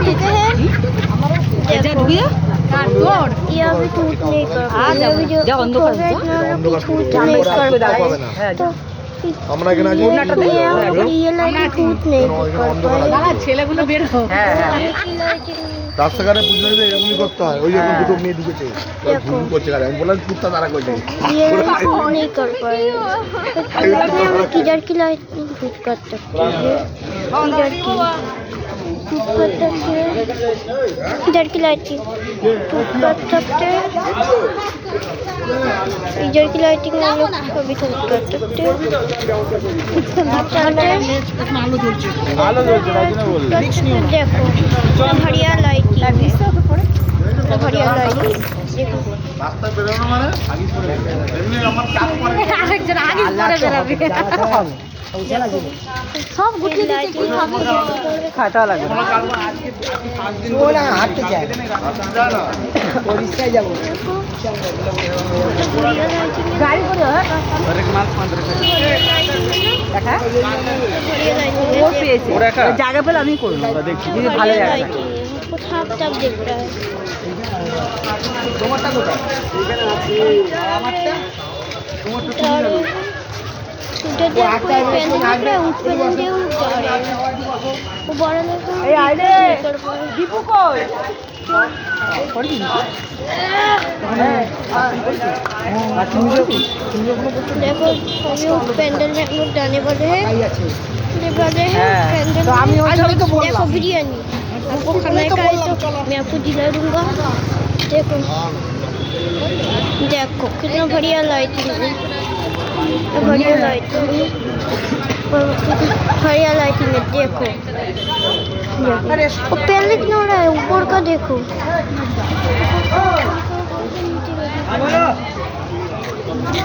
देखते हैं देखो ये अभी टूट नहीं कर पाएगा अभी जो होगा इतना लोग टूट नहीं कर पाएगा तो আমরা এখানে আছি ये लाइट टूट नहीं कर पाएगा ছেলেগুলো বের হো রাস্তাঘাটে পুজো দিলে এরকমই করতে হয় ওই যখন দুটো মেয়ে ঢুকেছে ঘুম করছে গাড়ি আমি বললাম কুত্তা তারা করছে ये टूट नहीं कर पाएगा किधर की लाइट टूट कर सकते हैं किधर की टूट कर सकते हैं किधर की लाइट की टूट कर सकते हैं इधर की लाइटिंग हम लोग कभी टूट कर सकते हैं देखो बढ़िया लाइटिंग बढ़िया लाइटिंग देखो রাস্তা বেরোনো মানে আগে পড়ে এমনি আমার কাজ করে আরেকজন আগে পরে বেরাবে সব গুটিয়ে দিতে কি হবে খাটা লাগে ও না হাঁটতে যায় ওড়িশায় যাব গাড়ি করে और एक माल 15 টাকা बढ़िया लाइटिंग ও পেয়েছে জায়গা পেলে আমি করব দেখি যদি ভালো জায়গা থাকে কোথাও তব দেখ रहा है তোমারটা কোথায় এখানে আছে আমারটা তোমারটা उधर देखो कोई पेन दिख रहा है उस पे दे उठा रहे हैं वो बड़ा लड़का ए आइले दीपू कই পড়ি देखो अभी उस पेंडल में हम लोग जाने वाले हैं पेंडल तो আমি ওই জন্য তো বললাম देखो बिरयानी हमको खाना है तो मैं आपको दिला दूंगा देखो देखो कितना बढ़िया लाइटिंग है बढ़िया लाइटिंग है बढ़िया लाइटिंग है देखो वो पहले कितना हो रहा है ऊपर का देखो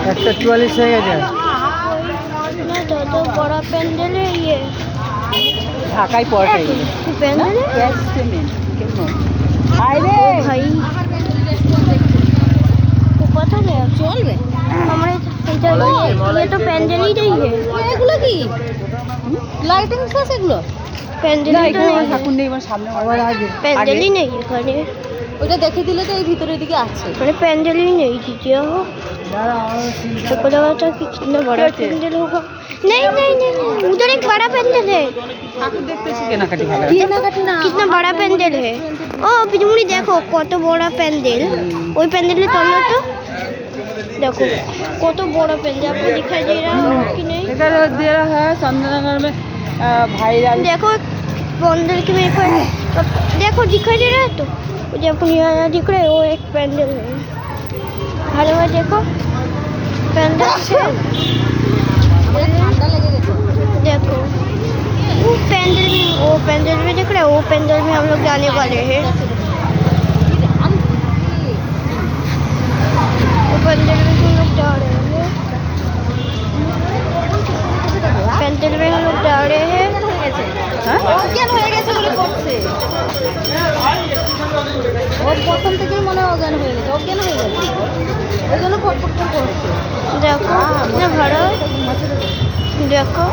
একটা 44 হয়ে গেছে इतना ज़्यादा बड़ा पेंडल है ये ঢাকায় পড়ে पेंडल है গ্যাস সিমেন্ট কেমন আইরে भाई वो पता नहीं चल हमारे इधर ये तो पेंडल ही नहीं है এগুলো কি লাইটিং আছে এগুলো पेंडल না ही तो এখানে नहीं ঠাকুর নেই মানে সামনে আবার আগে पेंडल ही नहीं है खाने ওটা দেখে दिले তো এই ভিতরের দিকে আছে मैंने पेंडल ही नहीं दीजिए हो तो को लगा था कि कितना बड़ा पेंडल होगा नहीं नहीं नहीं उधर एक बड़ा पेंडल है ঠাকুর দেখতেছি কেনাকাটি ভালো কেনাকাটি না कितना बड़ा पेंडल है ओ बिजमुड़ी देखो কত বড় पेंडल ওই पेंडल तो हम तो देखो কত বড় पेंडल आपको दिखाई दे रहा है कि नहीं इधर दे रहा है चंदननगर में भाईराल देखो पेंडल के मेरे को देखो दिखाई दे रहा है तो मुझे आपको यहाँ दिख रहा है वो एक पेंडल है हेलो देखो पेंडल है ঠান্ডা লেগে গেছে देखो वो पेंडल में दिख रहा है वो पेंडल में हम लोग जाने वाले हैं वो पेंडल में हम लोग जा रहे हैं पेंडल में हम लोग जा रहे हैं অজ্ঞান হয়ে গেছে বলে করছে ওর প্রথম থেকে মনে হয় অজ্ঞান হয়ে গেছে অজ্ঞান হয়ে গেছে এই জন্য ফটফট করে করছে देखो कितना बड़ा देखो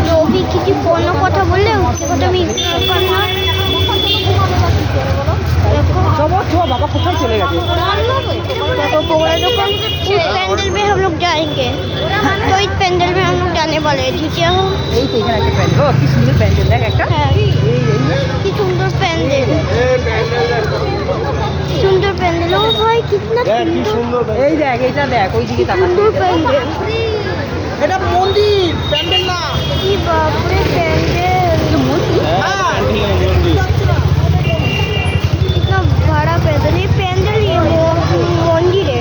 जो भी किसी फोन में কথা বললে उसके बाद আমি ইগনোর করনা देखो সবর ছোয়া বাবা কোথায় চলে গেছে देखो पूरा दुकान उस पेंडल में हम लोग जाएंगे तो इस पेंडल में हम लोग जाने वाले हैं ठीक है हम এই তো এখানে একটা প্যান্ডেল ও কি সুন্দর প্যান্ডেল দেখ একটা হ্যাঁ কি সুন্দর প্যান্ডেল সুন্দর প্যান্ডেল ও ভাই কিতনা সুন্দর এই দেখ এটা দেখ ওই দিকে তাকা সুন্দর প্যান্ডেল এটা মন্দির প্যান্ডেল না কি বাপরে প্যান্ডেল হ্যাঁ कितना बड़ा पैदल ये पैदल ये मंदिर है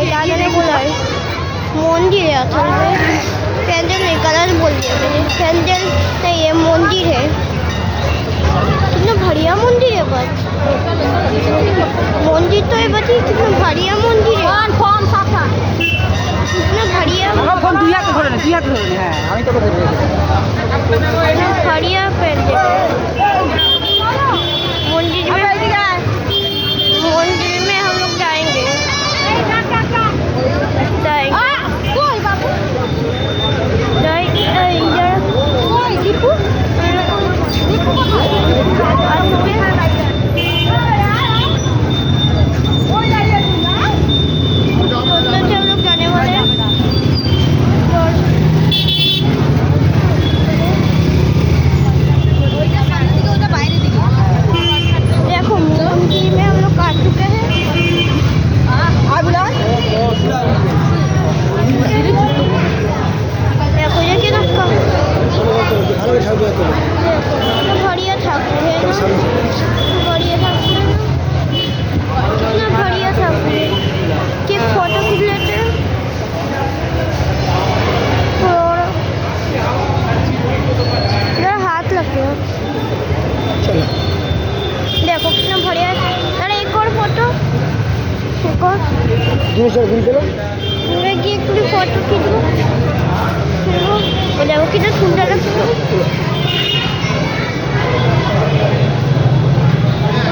दादा ने बोला है मंदिर है असल में पैदल नहीं गलत बोल दिया मैंने पैदल नहीं ये मंदिर है कितना बढ़िया मंदिर है बस मंदिर तो है बस कितना बढ़िया मंदिर है कितना बढ़िया আমার ফোন দুই হাতে ধরে নে হ্যাঁ আমি তোকে ধরে রেখেছি कितना बढ़िया पैदल है मंदिर में हम लोग जाएंगे बढ़िया ठाकुर है ना, कितना बढ़िया ठाकुर है। कि फोटो खींच लेते हैं और मेरा हाथ लग गया। चलो देखो कितना बढ़िया है। अरे एक और फोटो, एक और चलो पूरे की एक पूरी फोटो खींच लो। वो देखो कितना सुंदर है।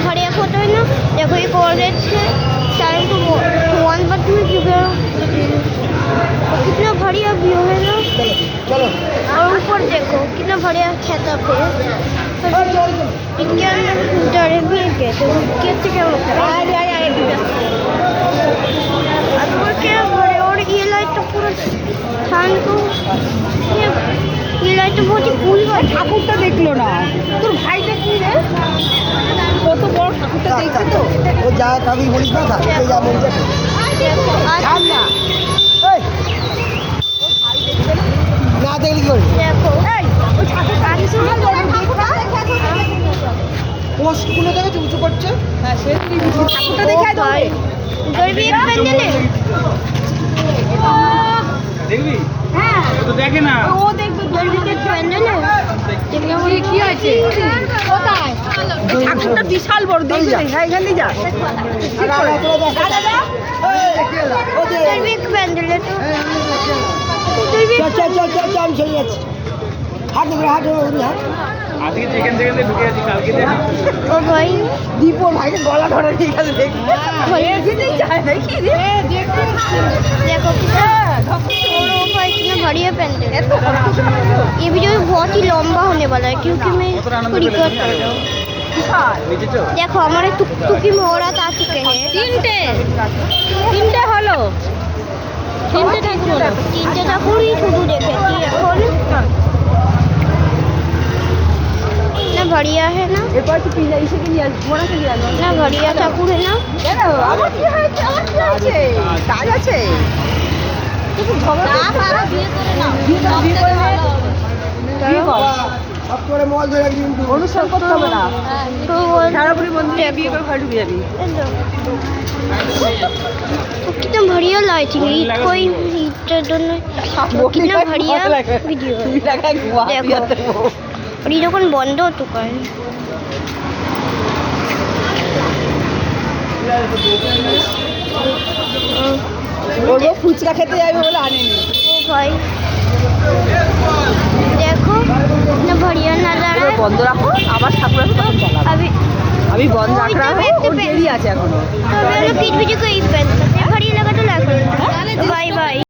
बढ़िया फोटो है ना। देखो एक और है टाइम को 1 बट में चुके कितना बढ़िया व्यू है ना। चलो और ऊपर देखो कितना बढ़िया सेटअप है। इनके अंदर डरे भी है तो कैसे क्या होता है। और ये लाइट तो पूरा शाम को ये लाइट तो बहुत ही कूल है। ঠাকুরটা দেখলো না তোর ভাইটা কি রে কত বড় ঠাকুরটা দেখছে তো वो जा कभी बोलिस ना था ये जा बोल देखो आज ना देख ली देखो ওই ঠাকুর কাছে শুনে পোস্ট গুলো দেখে চুপচুপ করছে হ্যাঁ সে ঠাকুরটা দেখায় দাও রে इधर भी एक पेंडल है। দেখবি হ্যাঁ তো দেখে না ও দেখবে इधर भी एक पेंडल है। দেখলাম ওই কি আছে কোথায় ঠাকুরটা বিশাল বড় দেখবি হ্যাঁ এখান দিয়ে যা দাদা इधर भी एक पेंडल है तो इधर भी चल चल चल चल चल चल हाथ निकल हाथ हाथ আজকে সেকেন্ড সেকেন্ডে ঢুকে আছি কালকে দেখ ओ भाई দীপর ভাইকে গলা ধরে ঠিক আছে দেখ এখানেই যায় নাকি রে देखो कितना ओ भाई कितना बढ़िया पेंडल है। ये वीडियो बहुत ही लंबा होने वाला है क्योंकि मैं इसको रिकॉर्ड कर रहा हूँ। নিচে চল देखो हमारे टुकटुकी मोहरात आ चुके हैं। তিনটে হলো তিনটে ঠাকুরই শুধু দেখেছি এখন। ना बढ़िया है ना, এরপর কি পিজা এসে কি নিয়ে আসবো না কি নিয়ে আসবো ना बढ़िया ठाकुर है ना। জানো আমার কি হয়েছে আমার কি আছে কাজ আছে তুমি ঝগড়া না বিয়ে করে নাও বিয়ে করে বিয়ে কর सब तोरे मोबाइल धरे একদিন অনুসরণ করতে হবে না तो वो সারাপুরি মন্দিরে বিয়ে করে ঘরে ঢুকে যাবি तो कितना बढ़िया लाइटिंग है। कोई दोनों कितना बढ़िया वीडियो है। देखो और ये लोग बंद हो चुका है। ওরে ফুচকা খেতে যাবে বলে আনেনি ओ भाई देखो कितना बढ़िया नजारा है। বন্ধ রাখো আবার ঠাকুর আসবে তখন চালাবো अभी আমি বন্ধ রাখা দেখতে ওর দেরি আছে এখনো तो हम लोग किस वीडियो को इस पे बढ़िया लगा तो लाइक करो। Bye bye.